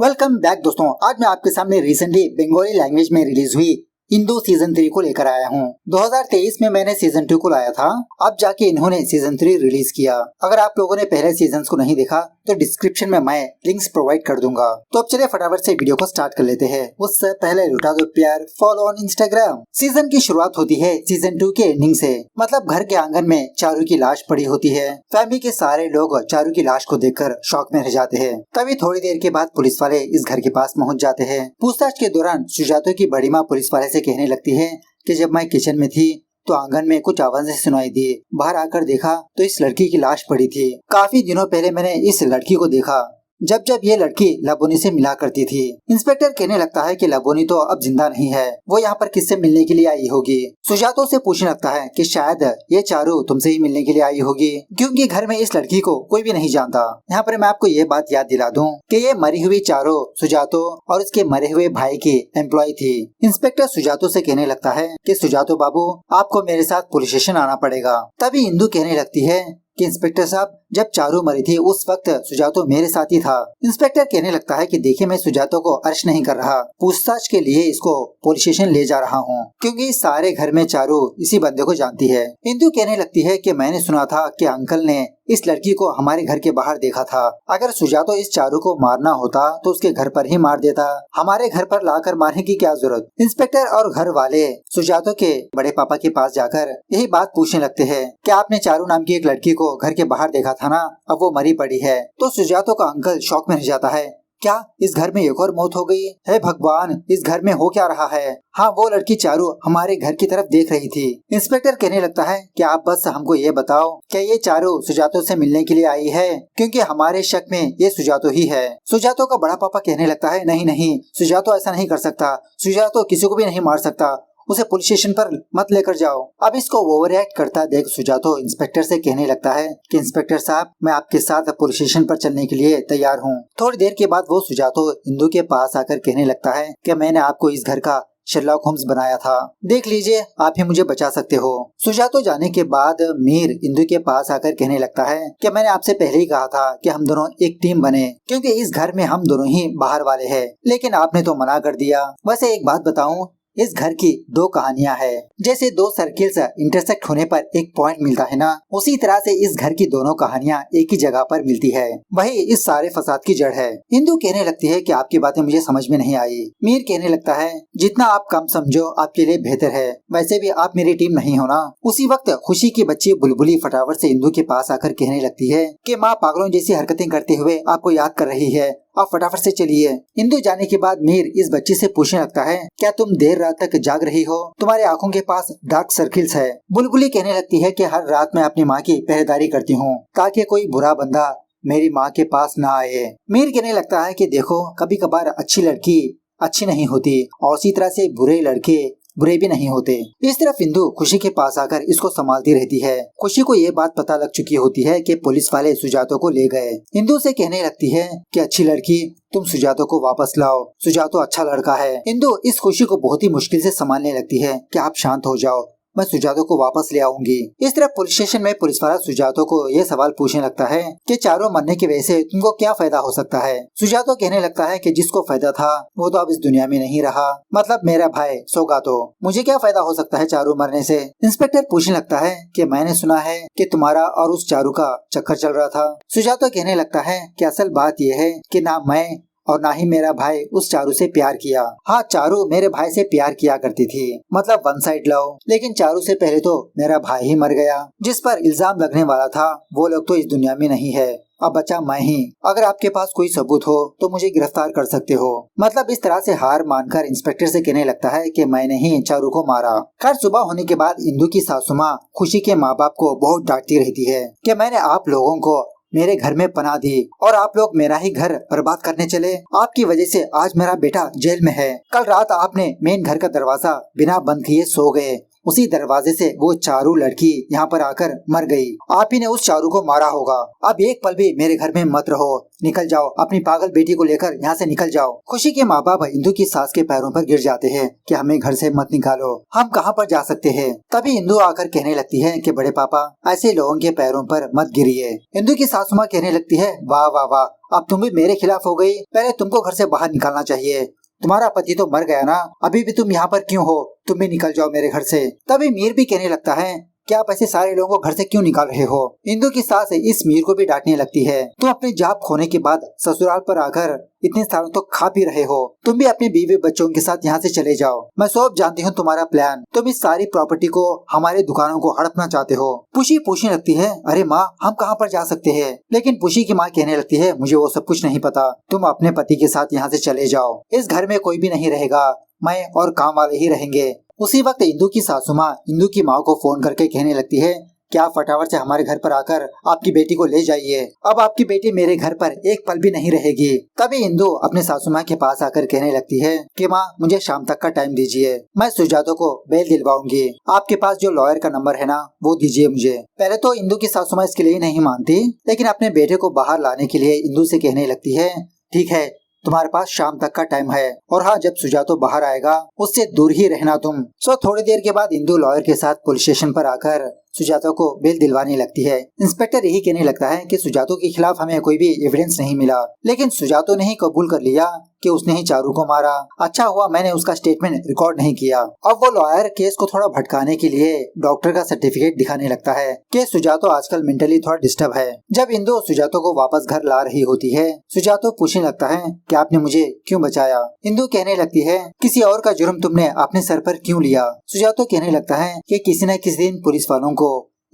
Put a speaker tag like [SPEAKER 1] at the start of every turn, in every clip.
[SPEAKER 1] Welcome back दोस्तों। आज मैं आपके सामने रिसेंटली बंगाली लैंग्वेज में रिलीज हुई इंदू सीजन 3 को लेकर आया हूँ। 2023 में मैंने सीजन 2 को लाया था, अब जाके इन्होंने सीजन 3 रिलीज किया। अगर आप लोगों ने पहले सीजन को नहीं देखा तो डिस्क्रिप्शन में मैं लिंक्स प्रोवाइड कर दूंगा। तो अब चलिए फटाफट से वीडियो को स्टार्ट कर लेते हैं। उससे पहले लुटा दो प्यार, फॉलो ऑन इंस्टाग्राम। सीजन की शुरुआत होती है सीजन 2 के एंडिंग से। मतलब घर के आंगन में चारू की लाश पड़ी होती है। फैमिली के सारे लोग चारू की लाश को देखकर शॉक में रह जाते हैं। तभी थोड़ी देर के बाद पुलिस वाले इस घर के पास पहुंच जाते हैं। पूछताछ के दौरान सुजातो की बड़ी माँ पुलिस वाले से कहने लगती है कि जब मैं किचन में थी तो आंगन में कुछ आवाजें सुनाई दी। बाहर आकर देखा तो इस लड़की की लाश पड़ी थी। काफी दिनों पहले मैंने इस लड़की को देखा जब ये लड़की लबोनी से मिला करती थी। इंस्पेक्टर कहने लगता है कि लबोनी तो अब जिंदा नहीं है, वो यहाँ पर किससे मिलने के लिए आई होगी। सुजातो से पूछने लगता है कि शायद ये चारू तुमसे ही मिलने के लिए आई होगी, क्योंकि घर में इस लड़की को कोई भी नहीं जानता। यहाँ पर मैं आपको ये बात याद दिला दूं कि ये मरी हुई चारू सुजातो और उसके मरे हुए भाई की एम्प्लॉय थी। इंस्पेक्टर सुजातो से कहने लगता है कि सुजातो बाबू, आपको मेरे साथ पुलिस स्टेशन आना पड़ेगा। तभी इंदू कहने लगती है कि इंस्पेक्टर साहब, जब चारू मरी थी उस वक्त सुजातो मेरे साथ ही था। इंस्पेक्टर कहने लगता है कि देखिए, मैं सुजातो को अरेस्ट नहीं कर रहा, पूछताछ के लिए इसको पुलिस स्टेशन ले जा रहा हूँ, क्योंकि सारे घर में चारू इसी बंदे को जानती है। इंदू कहने लगती है कि मैंने सुना था कि अंकल ने इस लड़की को हमारे घर के बाहर देखा था। अगर सुजातो इस चारू को मारना होता तो उसके घर पर ही मार देता, हमारे घर पर लाकर मारने की क्या जरूरत। इंस्पेक्टर और घर वाले सुजातो के बड़े पापा के पास जाकर यही बात पूछने लगते हैं कि आपने चारू नाम की एक लड़की को घर के बाहर देखा था ना, अब वो मरी पड़ी है। तो सुजातो का अंकल शॉक में रह जाता है, क्या इस घर में एक और मौत हो गई है? भगवान, इस घर में हो क्या रहा है? हाँ, वो लड़की चारू हमारे घर की तरफ देख रही थी। इंस्पेक्टर कहने लगता है कि आप बस हमको ये बताओ कि ये चारू सुजातो से मिलने के लिए आई है, क्योंकि हमारे शक में ये सुजातो ही है। सुजातो का बड़ा पापा कहने लगता है, नहीं नहीं, सुजातो ऐसा नहीं कर सकता, सुजातो किसी को भी नहीं मार सकता, उसे पुलिस स्टेशन पर मत लेकर जाओ। अब इसको ओवर एक्ट करता देख सुजातो इंस्पेक्टर से कहने लगता है कि इंस्पेक्टर साहब, मैं आपके साथ पुलिस स्टेशन पर चलने के लिए तैयार हूँ। थोड़ी देर के बाद वो सुजातो इंदू के पास आकर कहने लगता है कि मैंने आपको इस घर का शर्लॉक होम्स बनाया था, देख लीजिए, आप ही मुझे बचा सकते हो। सुजातो जाने के बाद मीर इंदू के पास आकर कहने लगता है कि मैंने आपसे पहले ही कहा था कि हम दोनों एक टीम बने, क्योंकि इस घर में हम दोनों ही बाहर वाले हैं, लेकिन आपने तो मना कर दिया। वैसे एक बात बताऊं, इस घर की दो कहानियां हैं। जैसे दो सर्किल्स इंटरसेक्ट होने पर एक पॉइंट मिलता है ना, उसी तरह से इस घर की दोनों कहानियां एक ही जगह पर मिलती है। वही इस सारे फसाद की जड़ है। इंदू कहने लगती है कि आपकी बातें मुझे समझ में नहीं आई। मीर कहने लगता है, जितना आप कम समझो आपके लिए बेहतर है, वैसे भी आप मेरी टीम नहीं हो ना। उसी वक्त खुशी की बच्ची बुलबुली फटाफट से इंदू के पास आकर कहने लगती है कि माँ पागलों जैसी हरकतें करते हुए आपको याद कर रही है, आप फटाफट से चलिए। इंदू जाने के बाद मीर इस बच्ची से पूछने लगता है, क्या तुम देर रात तक जाग रही हो? तुम्हारे आंखों के पास डार्क सर्किल्स है। बुलबुली कहने लगती है कि हर रात मैं अपनी माँ की पहरेदारी करती हूँ ताकि कोई बुरा बंदा मेरी माँ के पास ना आए। मीर कहने लगता है कि देखो, कभी कभार अच्छी लड़की अच्छी नहीं होती और उसी तरह से बुरे लड़के बुरे भी नहीं होते। इस तरफ इंदू खुशी के पास आकर इसको संभालती रहती है। खुशी को ये बात पता लग चुकी होती है कि पुलिस वाले सुजातो को ले गए। इंदू से कहने लगती है कि अच्छी लड़की, तुम सुजातो को वापस लाओ, सुजातो अच्छा लड़का है। इंदू इस खुशी को बहुत ही मुश्किल से संभालने लगती है कि आप शांत हो जाओ, मैं सुजातो को वापस ले आऊंगी। इस तरह पुलिस स्टेशन में पुलिस वाला सुजातो को ये सवाल पूछने लगता है कि चारों मरने की वजह से तुमको क्या फायदा हो सकता है। सुजातो कहने लगता है कि जिसको फायदा था वो तो अब इस दुनिया में नहीं रहा, मतलब मेरा भाई सौगातो, मुझे क्या फायदा हो सकता है चारू मरने से। इंस्पेक्टर पूछने लगता है कि मैंने सुना है कि तुम्हारा और उस चारू का चक्कर चल रहा था। सुजातो कहने लगता है कि असल बात यह है कि ना मैं और ना ही मेरा भाई उस चारू से प्यार किया। हाँ, चारू मेरे भाई से प्यार किया करती थी, मतलब वन साइड लव, लेकिन चारू से पहले तो मेरा भाई ही मर गया। जिस पर इल्जाम लगने वाला था वो लोग तो इस दुनिया में नहीं है, अब बचा मैं ही। अगर आपके पास कोई सबूत हो तो मुझे गिरफ्तार कर सकते हो। मतलब इस तरह से हार मानकर इंस्पेक्टर से कहने लगता है कि मैंने ही चारू को मारा। खैर, सुबह होने के बाद इंदू की सासू माँ खुशी के माँ बाप को बहुत डांटती रहती है कि मैंने आप लोगों को मेरे घर में पनाह दी और आप लोग मेरा ही घर बर्बाद करने चले। आपकी वजह से आज मेरा बेटा जेल में है। कल रात आपने मेन घर का दरवाजा बिना बंद किए सो गए, उसी दरवाजे से वो चारू लड़की यहाँ पर आकर मर गई। आप ही ने उस चारू को मारा होगा। अब एक पल भी मेरे घर में मत रहो, निकल जाओ, अपनी पागल बेटी को लेकर यहाँ से निकल जाओ। खुशी के माँ बाप इंदू की सास के पैरों पर गिर जाते हैं कि हमें घर से मत निकालो, हम कहाँ पर जा सकते हैं। तभी इंदू आकर कहने लगती है कि बड़े पापा, ऐसे लोगों के पैरों पर मत गिरिए। इंदू की सासू माँ कहने लगती है, वाह वाह वाह, अब तुम भी मेरे खिलाफ हो गई। पहले तुमको घर से बाहर निकालना चाहिए। तुम्हारा पति तो मर गया ना, अभी भी तुम यहाँ पर क्यों हो? तुम भी निकल जाओ मेरे घर से। तभी मीर भी कहने लगता है कि आप ऐसे सारे लोगों को घर से क्यों निकाल रहे हो? इंदु की सास इस मीर को भी डांटने लगती है, तुम अपनी जॉब खोने के बाद ससुराल पर आकर इतने सालों तो खा पी रहे हो, तुम भी अपने बीवी बच्चों के साथ यहाँ से चले जाओ। मैं सब जानती हूँ तुम्हारा प्लान, तुम इस सारी प्रॉपर्टी को हमारे दुकानों को हड़पना चाहते हो। पुशी पूछने लगती है, अरे माँ हम कहाँ पर जा सकते हैं? लेकिन पुशी की माँ कहने लगती है, मुझे वो सब कुछ नहीं पता, तुम अपने पति के साथ यहाँ से चले जाओ। इस घर में कोई भी नहीं रहेगा, मैं और काम वाले ही रहेंगे। उसी वक्त इंदु की सासू माँ इंदु की माँ को फोन करके कहने लगती है, क्या फटाफट से हमारे घर पर आकर आपकी बेटी को ले जाइए, अब आपकी बेटी मेरे घर पर एक पल भी नहीं रहेगी। तभी इंदु अपने सासू माँ के पास आकर कहने लगती है कि माँ मुझे शाम तक का टाइम दीजिए, मैं सुजातो को बेल दिलवाऊंगी। आपके पास जो लॉयर का नंबर है ना वो दीजिए मुझे। पहले तो इंदु की सासू माँ इसके लिए नहीं मानती, लेकिन अपने बेटे को बाहर लाने के लिए इंदु से कहने लगती है, ठीक है तुम्हारे पास शाम तक का टाइम है, और हाँ जब सुजातो बाहर आएगा उससे दूर ही रहना तुम। सो थोड़ी देर के बाद इंदु लॉयर के साथ पुलिस स्टेशन पर आकर सुजातो को बेल दिलवाने लगती है। इंस्पेक्टर यही कहने लगता है कि सुजातो के खिलाफ हमें कोई भी एविडेंस नहीं मिला, लेकिन सुजातो ने ही कबूल कर लिया कि उसने ही चारू को मारा। अच्छा हुआ मैंने उसका स्टेटमेंट रिकॉर्ड नहीं किया। अब वो लॉयर केस को थोड़ा भटकाने के लिए डॉक्टर का सर्टिफिकेट दिखाने लगता है कि सुजातो आजकल मेंटली थोड़ा डिस्टर्ब है। जब इंदु सुजातो को वापस घर ला रही होती है, सुजातो पूछने लगता है कि आपने मुझे क्यों बचाया? इंदु कहने लगती है, किसी और का जुर्म तुमने अपने सर पर क्यों लिया? सुजातो कहने लगता है कि किसी न किसी दिन पुलिस वालों को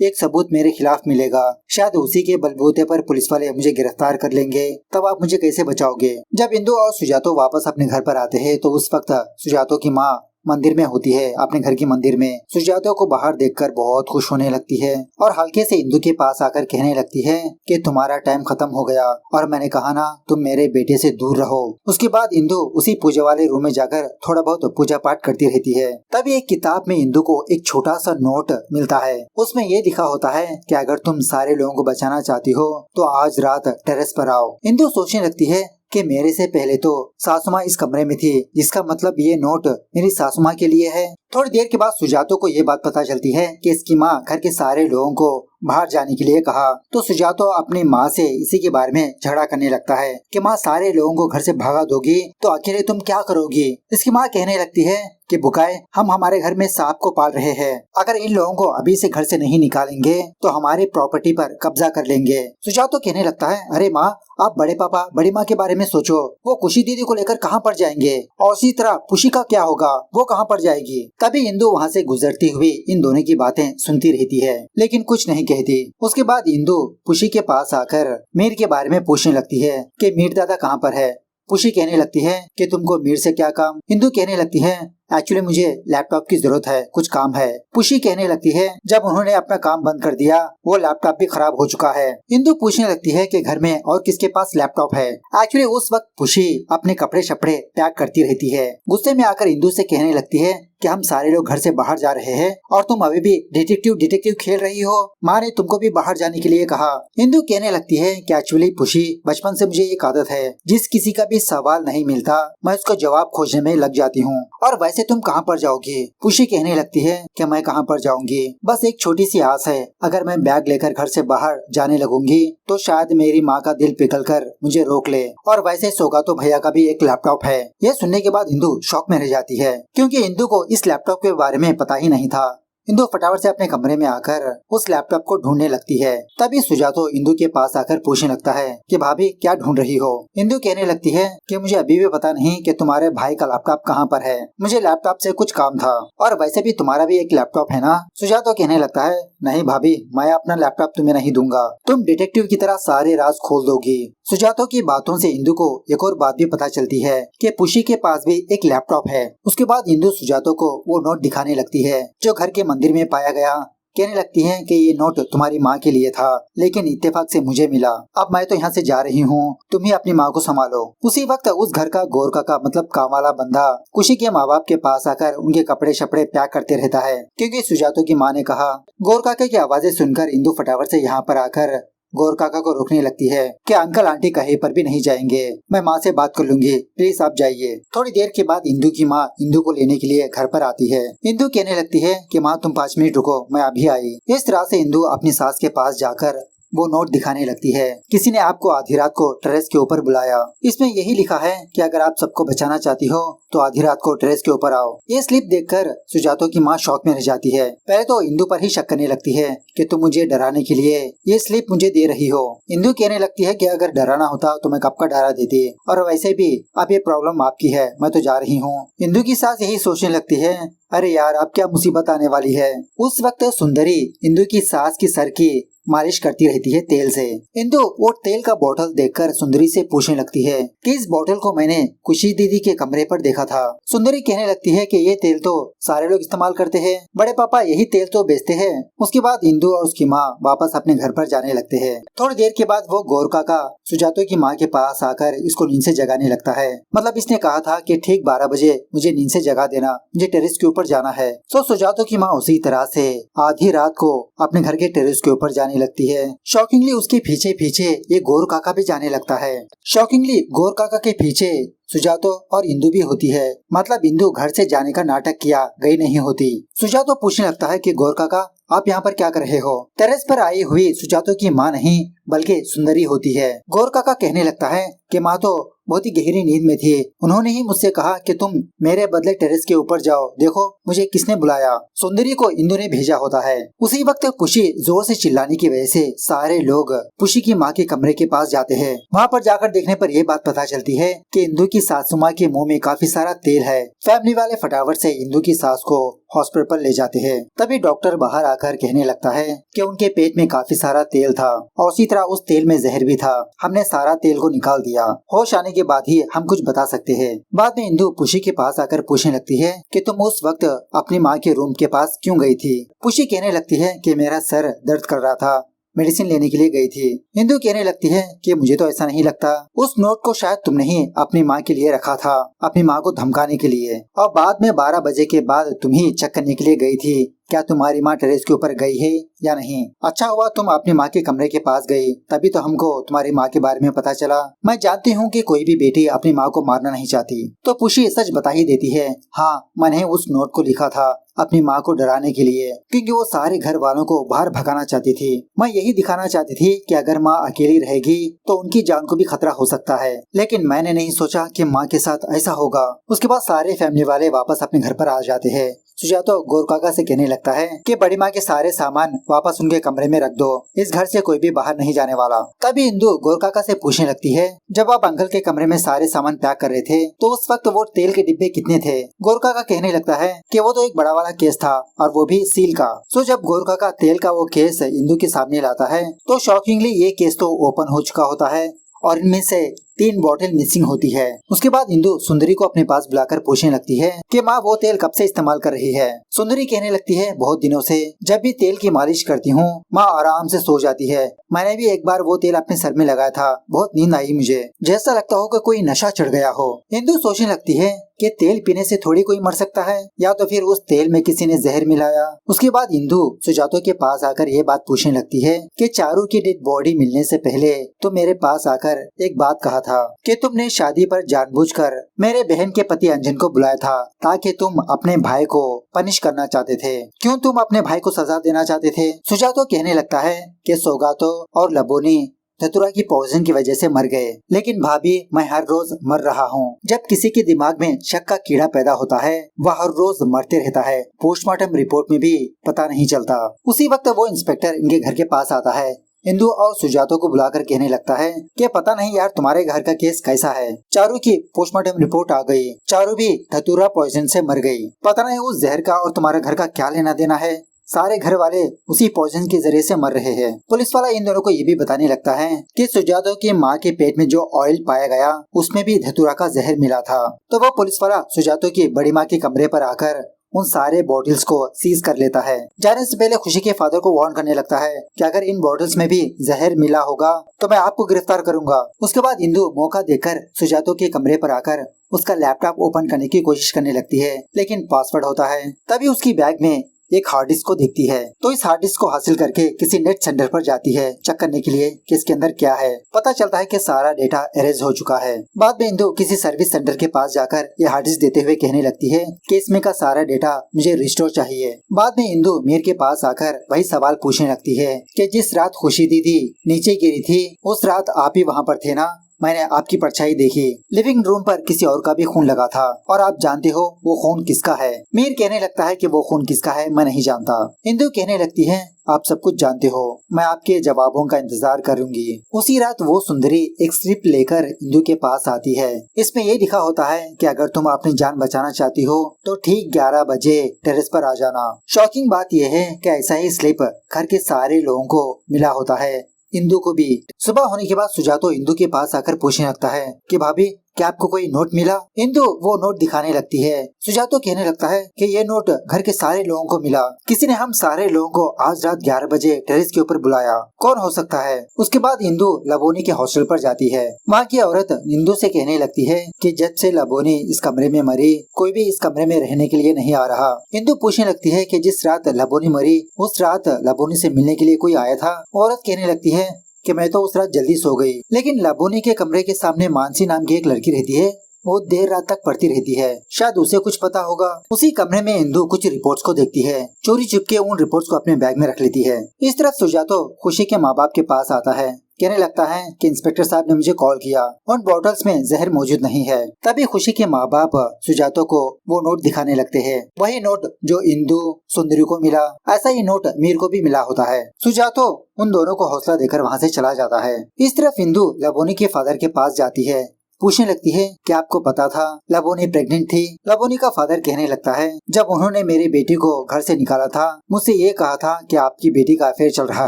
[SPEAKER 1] एक सबूत मेरे खिलाफ मिलेगा, शायद उसी के बलबूते पर पुलिस वाले मुझे गिरफ्तार कर लेंगे, तब आप मुझे कैसे बचाओगे? जब इंदु और सुजातो वापस अपने घर पर आते हैं तो उस वक्त सुजातो की माँ मंदिर में होती है, अपने घर की मंदिर में। सुजातो को बाहर देखकर बहुत खुश होने लगती है और हल्के से इंदु के पास आकर कहने लगती है कि तुम्हारा टाइम खत्म हो गया और मैंने कहा ना तुम मेरे बेटे से दूर रहो। उसके बाद इंदु उसी पूजा वाले रूम में जाकर थोड़ा बहुत पूजा पाठ करती रहती है। तभी एक किताब में इंदु को एक छोटा सा नोट मिलता है, उसमें ये लिखा होता है कि अगर तुम सारे लोगों को बचाना चाहती हो तो आज रात टेरेस पर आओ। इंदु सोचने लगती है कि मेरे से पहले तो सासू माँ इस कमरे में थी, इसका मतलब ये नोट मेरी सासू माँ के लिए है। थोड़ी देर के बाद सुजातो को ये बात पता चलती है कि इसकी माँ घर के सारे लोगों को बाहर जाने के लिए कहा, तो सुजातो अपनी माँ से इसी के बारे में झगड़ा करने लगता है कि माँ सारे लोगों को घर से भगा दोगी तो अकेले तुम क्या करोगी? इसकी माँ कहने लगती है कि बुकाए हम हमारे घर में सांप को पाल रहे हैं, अगर इन लोगों को अभी से घर से नहीं निकालेंगे तो हमारे प्रॉपर्टी पर कब्जा कर लेंगे। सुजातो कहने लगता है, अरे माँ आप बड़े पापा बड़ी माँ के बारे में सोचो, वो खुशी दीदी को लेकर कहाँ पर जाएंगे, और इसी तरह पुशी का क्या होगा, वो कहाँ पर जाएगी? तभी इंदु वहाँ से गुजरती हुई इन दोनों की बातें सुनती रहती है लेकिन कुछ नहीं कहती। उसके बाद इंदु पुशी के पास आकर मीर के बारे में पूछने लगती है कि मीर दादा कहाँ पर है। पुशी कहने लगती है कि तुमको मीर से क्या काम? इंदु कहने लगती है एक्चुअली मुझे लैपटॉप की जरूरत है, कुछ काम है। पुशी कहने लगती है जब उन्होंने अपना काम बंद कर दिया वो लैपटॉप भी खराब हो चुका है। इंदु पूछने लगती है कि घर में और किसके पास लैपटॉप है। एक्चुअली उस वक्त पुशी अपने कपड़े शपड़े पैक करती रहती है। गुस्से में आकर इंदु से कहने लगती है कि हम सारे लोग घर से बाहर जा रहे हैं और तुम अभी भी डिटेक्टिव खेल रही हो, माँ ने तुमको भी बाहर जाने के लिए कहा। इंदु कहने लगती है कि एक्चुअली पुशी बचपन से मुझे एक आदत है, जिस किसी का भी सवाल नहीं मिलता मैं उसका जवाब खोजने में लग जाती हूँ, और वैसे तुम कहाँ पर जाओगी? पुशी कहने लगती है कि मैं कहाँ पर जाऊंगी, बस एक छोटी सी आस है, अगर मैं बैग लेकर घर से बाहर जाने लगूंगी तो शायद मेरी माँ का दिल पिघल कर मुझे रोक ले, और वैसे सौगातो भैया का भी एक लैपटॉप है। यह सुनने के बाद इंदु शॉक में रह जाती है क्योंकि इंदु को इस लैपटॉप के बारे में पता ही नहीं था। इंदु फटाफट से अपने कमरे में आकर उस लैपटॉप को ढूंढने लगती है। तभी सुजातो इंदु के पास आकर पूछने लगता है कि भाभी क्या ढूंढ रही हो? इंदु कहने लगती है कि मुझे अभी भी पता नहीं कि तुम्हारे भाई का लैपटॉप कहाँ पर है, मुझे लैपटॉप से कुछ काम था, और वैसे भी तुम्हारा भी एक लैपटॉप है ना? सुजातो कहने लगता है नहीं भाभी मैं अपना लैपटॉप तुम्हें नहीं दूंगा, तुम डिटेक्टिव की तरह सारे राज खोल दोगी। सुजातो की बातों से इंदु को एक और बात भी पता चलती है कि पुशी के पास भी एक लैपटॉप है। उसके बाद इंदु सुजातो को वो नोट दिखाने लगती है जो घर के मंदिर में पाया गया। कहने लगती है कि ये नोट तुम्हारी माँ के लिए था लेकिन इत्तेफाक से मुझे मिला, अब मैं तो यहाँ से जा रही हूँ, तुम ही अपनी माँ को संभालो। उसी वक्त उस घर का गोर काका मतलब काम वाला बंदा खुशी के माँ बाप के पास आकर उनके कपड़े शपड़े पैक करते रहता है क्योंकि सुजातो की माँ ने कहा। गोर काका की आवाजें सुनकर इंदु फटाफट से यहाँ पर आकर गोर काका को रोकने लगती है कि अंकल आंटी कहीं पर भी नहीं जाएंगे, मैं माँ से बात कर लूंगी, प्लीज आप जाइए। थोड़ी देर के बाद इंदु की माँ इंदु को लेने के लिए घर पर आती है। इंदु कहने लगती है कि माँ तुम 5 मिनट रुको, मैं अभी आई। इस तरह से इंदु अपनी सास के पास जाकर वो नोट दिखाने लगती है। किसी ने आपको आधी रात को टेरेस के ऊपर बुलाया। इसमें यही लिखा है कि अगर आप सबको बचाना चाहती हो तो आधी रात को टेरेस के ऊपर आओ। ये स्लिप देखकर सुजातो की माँ शॉक में रह जाती है। पहले तो इंदु पर ही शक करने लगती है कि तुम मुझे डराने के लिए ये स्लिप मुझे दे रही हो। इंदु कहने लगती है कि अगर डराना होता तो मैं कब का डरा देती, और वैसे भी अब ये प्रॉब्लम आपकी है, मैं तो जा रही हूँ। इंदु की सास यही सोचने लगती है, अरे यार अब क्या मुसीबत आने वाली है। उस वक्त सुंदरी इंदु की सास की सर की मालिश करती रहती है तेल से। इंदु वो तेल का बोतल देखकर सुंदरी से पूछने लगती है कि इस बोतल को मैंने खुशी दीदी के कमरे पर देखा था। सुंदरी कहने लगती है कि ये तेल तो सारे लोग इस्तेमाल करते हैं, बड़े पापा यही तेल तो बेचते हैं। उसके बाद इंदु और उसकी माँ वापस अपने घर पर जाने लगते हैं। थोड़ी देर के बाद वो गौर काका सुजातो की माँ के पास आकर इसको नींद से जगाने लगता है। मतलब इसने कहा था कि ठीक 12 बजे मुझे नींद से जगा देना, मुझे टेरेस के ऊपर जाना है। तो सुजातो की माँ उसी तरह से आधी रात को अपने घर के टेरेस के ऊपर जाने लगती है। शॉकिंगली उसके पीछे पीछे ये गौर काका भी जाने लगता है। शॉकिंगली गौर काका के पीछे सुजातो और इंदु भी होती है। मतलब इंदु घर से जाने का नाटक किया गई नहीं होती। सुजातो पूछने लगता है कि गौर काका आप यहाँ पर क्या कर रहे हो। टेरेस पर आई हुई सुजातो की माँ नहीं बल्कि सुंदरी होती है। गौर काका कहने लगता है कि माँ तो बहुत ही गहरी नींद में थी, उन्होंने ही मुझसे कहा कि तुम मेरे बदले टेरेस के ऊपर जाओ, देखो मुझे किसने बुलाया। सुंदरी को इंदु ने भेजा होता है। उसी वक्त पुशी जोर से चिल्लाने की वजह से सारे लोग पुशी की माँ के कमरे के पास जाते हैं। वहाँ पर जाकर देखने पर यह बात पता चलती है कि इंदु की सासू माँ के मुँह में काफी सारा तेल है। फैमिली वाले फटाफट से इंदु की सास को हॉस्पिटल पर ले जाते हैं। तभी डॉक्टर बाहर आकर कहने लगता है कि उनके पेट में काफी सारा तेल था और उसी तरह उस तेल में जहर भी था। हमने सारा तेल को निकाल दिया, होश आने के बाद ही हम कुछ बता सकते हैं। बाद में इंदु पुशी के पास आकर पूछने लगती है कि तुम उस वक्त अपनी माँ के रूम के पास क्यों गई थी। पुशी कहने लगती है कि मेरा सर दर्द कर रहा था, मेडिसिन लेने के लिए गई थी। इंदु कहने लगती है कि मुझे तो ऐसा नहीं लगता, उस नोट को शायद तुमने ही अपनी माँ के लिए रखा था, अपनी माँ को धमकाने के लिए, और बाद में 12 बजे के बाद तुम ही चेक करने के लिए गई थी क्या तुम्हारी माँ टेरेस के ऊपर गई है या नहीं। अच्छा हुआ तुम अपनी माँ के कमरे के पास गई, तभी तो हमको तुम्हारी माँ के बारे में पता चला। मैं जानती हूँ कि कोई भी बेटी अपनी माँ को मारना नहीं चाहती। तो पुशी सच बता ही देती है, हाँ मैंने उस नोट को लिखा था अपनी माँ को डराने के लिए, क्योंकि वो सारे घर वालों को बाहर भगाना चाहती थी। मैं यही दिखाना चाहती थी कि अगर माँ अकेली रहेगी तो उनकी जान को भी खतरा हो सकता है, लेकिन मैंने नहीं सोचा कि माँ के साथ ऐसा होगा। उसके बाद सारे फैमिली वाले वापस अपने घर पर आ जाते हैं। सुजातो गौर काका से कहने लगता है कि बड़ी माँ के सारे सामान वापस उनके कमरे में रख दो, इस घर से कोई भी बाहर नहीं जाने वाला। तभी इंदु गौर काका से पूछने लगती है, जब आप अंकल के कमरे में सारे सामान पैक कर रहे थे तो उस वक्त वो तेल के डिब्बे कितने थे। गौर काका कहने लगता है कि वो तो एक बड़ा वाला केस था और वो भी सील का। सो जब गौर काका तेल का वो केस इंदु के सामने लाता है तो शॉकिंगली ये केस तो ओपन हो चुका होता है और इनमें से 3 बॉटल मिसिंग होती है। उसके बाद इंदु सुंदरी को अपने पास बुलाकर पूछने लगती है कि माँ वो तेल कब से इस्तेमाल कर रही है। सुंदरी कहने लगती है, बहुत दिनों से। जब भी तेल की मालिश करती हूँ माँ आराम से सो जाती है। मैंने भी एक बार वो तेल अपने सर में लगाया था, बहुत नींद आई मुझे, जैसा लगता हो कि कोई नशा चढ़ गया हो। इंदु सोचने लगती है कि तेल पीने से थोड़ी कोई मर सकता है, या तो फिर उस तेल में किसी ने जहर मिलाया। उसके बाद इंदु सुजातो के पास आकर ये बात पूछने लगती है कि चारू की डेड बॉडी मिलने से पहले तो मेरे पास आकर एक बात कहा था कि तुमने शादी पर जानबूझकर मेरे बहन के पति अंजन को बुलाया था ताकि तुम अपने भाई को पनिश करना चाहते थे। क्यों तुम अपने भाई को सजा देना चाहते थे। सुजातो कहने लगता है कि सौगातो और लबोनी धतुरा की पॉइजन की वजह से मर गए, लेकिन भाभी मैं हर रोज मर रहा हूँ। जब किसी के दिमाग में शक का कीड़ा पैदा होता है वह हर रोज मरते रहता है, पोस्टमार्टम रिपोर्ट में भी पता नहीं चलता। उसी वक्त वो इंस्पेक्टर इनके घर के पास आता है। इंदु और सुजातो को बुलाकर कहने लगता है कि पता नहीं यार तुम्हारे घर का केस कैसा है। चारू की पोस्टमार्टम रिपोर्ट आ गई, चारू भी धतूरा पॉइजन से मर गई। पता नहीं उस जहर का और तुम्हारे घर का क्या लेना देना है, सारे घर वाले उसी पॉइजन के जरिए से मर रहे हैं। पुलिस वाला इन दोनों को ये भी बताने लगता है कि सुजातो की माँ के पेट में जो ऑयल पाया गया उसमें भी धतूरा का जहर मिला था। तो वो पुलिस वाला सुजातो की बड़ी माँ के कमरे पर आकर उन सारे बॉटल्स को सीज कर लेता है। जाने से पहले खुशी के फादर को वार्न करने लगता है कि अगर इन बॉटल्स में भी जहर मिला होगा तो मैं आपको गिरफ्तार करूंगा। उसके बाद इंदु मौका देकर सुजातो के कमरे पर आकर उसका लैपटॉप ओपन करने की कोशिश करने लगती है, लेकिन पासवर्ड होता है। तभी उसकी बैग में एक हार्ड डिस्क को देखती है तो इस हार्ड डिस्क को हासिल करके किसी नेट सेंटर पर जाती है चेक करने के लिए कि इसके अंदर क्या है। पता चलता है कि सारा डेटा एरेज हो चुका है। बाद में इंदु किसी सर्विस सेंटर के पास जाकर ये हार्ड डिस्क देते हुए कहने लगती है कि इसमें का सारा डेटा मुझे रिस्टोर चाहिए। बाद में इंदु मीर के पास आकर वही सवाल पूछने लगती है कि जिस रात खुशी दीदी नीचे गिरी थी उस रात आप ही वहाँ पर थे ना? मैंने आपकी परछाई देखी। लिविंग रूम पर किसी और का भी खून लगा था और आप जानते हो वो खून किसका है? मीर कहने लगता है कि वो खून किसका है मैं नहीं जानता। इंदु कहने लगती है आप सब कुछ जानते हो, मैं आपके जवाबों का इंतजार करूंगी। उसी रात वो सुंदरी एक स्लिप लेकर इंदु के पास आती है। इसमें ये लिखा होता है कि अगर तुम अपनी जान बचाना चाहती हो तो ठीक 11 बजे टेरेस पर आ जाना। शॉकिंग बात यह है कि ऐसा ही स्लिप घर के सारे लोगों को मिला होता है, इंदु को भी। सुबह होने के बाद सुजातो इंदु के पास आकर पूछने लगता है कि भाभी क्या आपको कोई नोट मिला? इंदु वो नोट दिखाने लगती है। सुजातो कहने लगता है कि ये नोट घर के सारे लोगों को मिला। किसी ने हम सारे लोगों को आज रात 11 बजे टेरेस के ऊपर बुलाया, कौन हो सकता है? उसके बाद इंदु लबोनी के हॉस्टल पर जाती है। वहाँ की औरत इंदु से कहने लगती है कि जब से लबोनी इस कमरे में मरी कोई भी इस कमरे में रहने के लिए नहीं आ रहा। इंदु पूछने लगती है कि जिस रात लबोनी मरी उस रात लबोनी से मिलने के लिए कोई आया था? औरत कहने लगती है कि मैं तो उस रात जल्दी सो गई, लेकिन लबोनी के कमरे के सामने मानसी नाम की एक लड़की रहती है, वो देर रात तक पढ़ती रहती है, शायद उसे कुछ पता होगा। उसी कमरे में इंदु कुछ रिपोर्ट्स को देखती है, चोरी चुपके उन रिपोर्ट्स को अपने बैग में रख लेती है। इस तरफ सुजातो खुशी के माँ बाप के पास आता है, कहने लगता है कि इंस्पेक्टर साहब ने मुझे कॉल किया, उन बॉटल्स में जहर मौजूद नहीं है। तभी खुशी के माँ बाप सुजातो को वो नोट दिखाने लगते हैं, वही नोट जो इंदु सुंदरी को मिला, ऐसा ही नोट मीर को भी मिला होता है। सुजातो उन दोनों को हौसला देकर वहाँ से चला जाता है। इस तरफ इंदु लबोनी के फादर के पास जाती है, पूछने लगती है कि आपको पता था लबोनी प्रेग्नेंट थी? लबोनी का फादर कहने लगता है जब उन्होंने मेरी बेटी को घर से निकाला था मुझसे ये कहा था कि आपकी बेटी का अफेयर चल रहा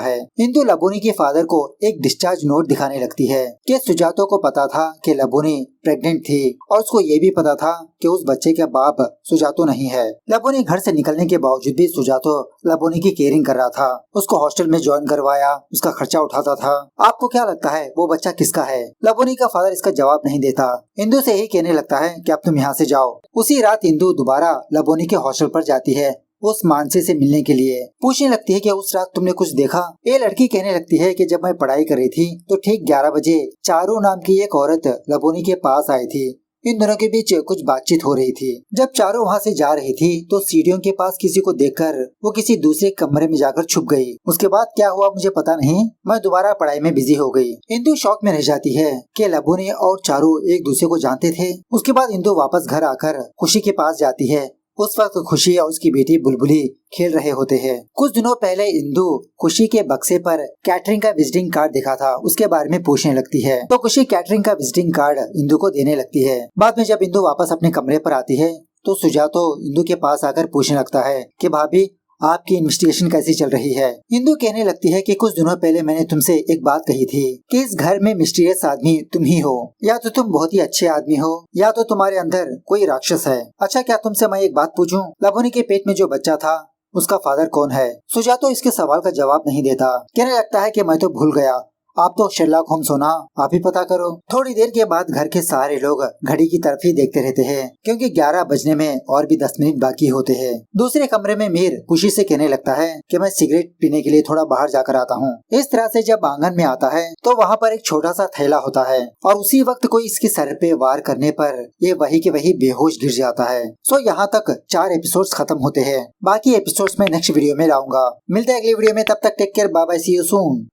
[SPEAKER 1] है। इंदु लबोनी के फादर को एक डिस्चार्ज नोट दिखाने लगती है कि सुजातो को पता था कि लबोनी प्रेग्नेंट थी और उसको ये भी पता था कि उस बच्चे का बाप सुजातो नहीं है। लबोनी घर से निकलने के बावजूद भी सुजातो लबोनी की केयरिंग कर रहा था, उसको हॉस्टल में ज्वाइन करवाया, उसका खर्चा उठाता था। आपको क्या लगता है वो बच्चा किसका है? लबोनी का फादर इसका जवाब नहीं देता। इंदु से ही कहने लगता है कि अब तुम यहाँ से जाओ। उसी रात इंदु दोबारा लबोनी के हॉस्टल पर जाती है उस मानसी से मिलने के लिए। पूछने लगती है कि उस रात तुमने कुछ देखा? ये लड़की कहने लगती है कि जब मैं पढ़ाई कर रही थी तो ठीक 11 बजे चारू नाम की एक औरत लबोनी के पास आई थी। इन दोनों के बीच कुछ बातचीत हो रही थी। जब चारू वहाँ से जा रही थी तो सीढ़ियों के पास किसी को देखकर वो किसी दूसरे कमरे में जाकर छुप गई। उसके बाद क्या हुआ मुझे पता नहीं, मैं दोबारा पढ़ाई में बिजी हो गई। इंदु शौक में रह जाती है कि लबोनी और चारू एक दूसरे को जानते थे। उसके बाद इंदु वापस घर आकर खुशी के पास जाती है। उस वक्त खुशी और उसकी बेटी बुलबुली खेल रहे होते हैं। कुछ दिनों पहले इंदु खुशी के बक्से पर कैटरिंग का विजिटिंग कार्ड दिखा था, उसके बारे में पूछने लगती है तो खुशी कैटरिंग का विजिटिंग कार्ड इंदु को देने लगती है। बाद में जब इंदु वापस अपने कमरे पर आती है तो सुजातो इंदु के पास आकर पूछने लगता है कि भाभी आपकी इन्वेस्टिगेशन कैसी चल रही है? इंदु कहने लगती है कि कुछ दिनों पहले मैंने तुमसे एक बात कही थी कि इस घर में मिस्टीरियस आदमी तुम ही हो। या तो तुम बहुत ही अच्छे आदमी हो या तो तुम्हारे अंदर कोई राक्षस है। अच्छा क्या तुमसे मैं एक बात पूछूं, लबोनी के पेट में जो बच्चा था उसका फादर कौन है? सुजातो इसके सवाल का जवाब नहीं देता, कहने लगता है कि मैं तो भूल गया, आप तो शेरलॉक होम्स हो ना, आप ही पता करो। थोड़ी देर के बाद घर के सारे लोग घड़ी की तरफ ही देखते रहते हैं क्योंकि 11 बजने में और भी 10 मिनट बाकी होते हैं। दूसरे कमरे में मीर खुशी से कहने लगता है कि मैं सिगरेट पीने के लिए थोड़ा बाहर जाकर आता हूँ। इस तरह से जब आंगन में आता है तो वहाँ पर एक छोटा सा थैला होता है और उसी वक्त कोई इसके सर पे वार करने पर ये वही के वही बेहोश गिर जाता है। सो यहाँ तक 4 एपिसोड्स खत्म होते हैं। बाकी एपिसोड्स में नेक्स्ट वीडियो में लाऊंगा। मिलते हैं अगली वीडियो में, तब तक take care, bye bye, see you soon.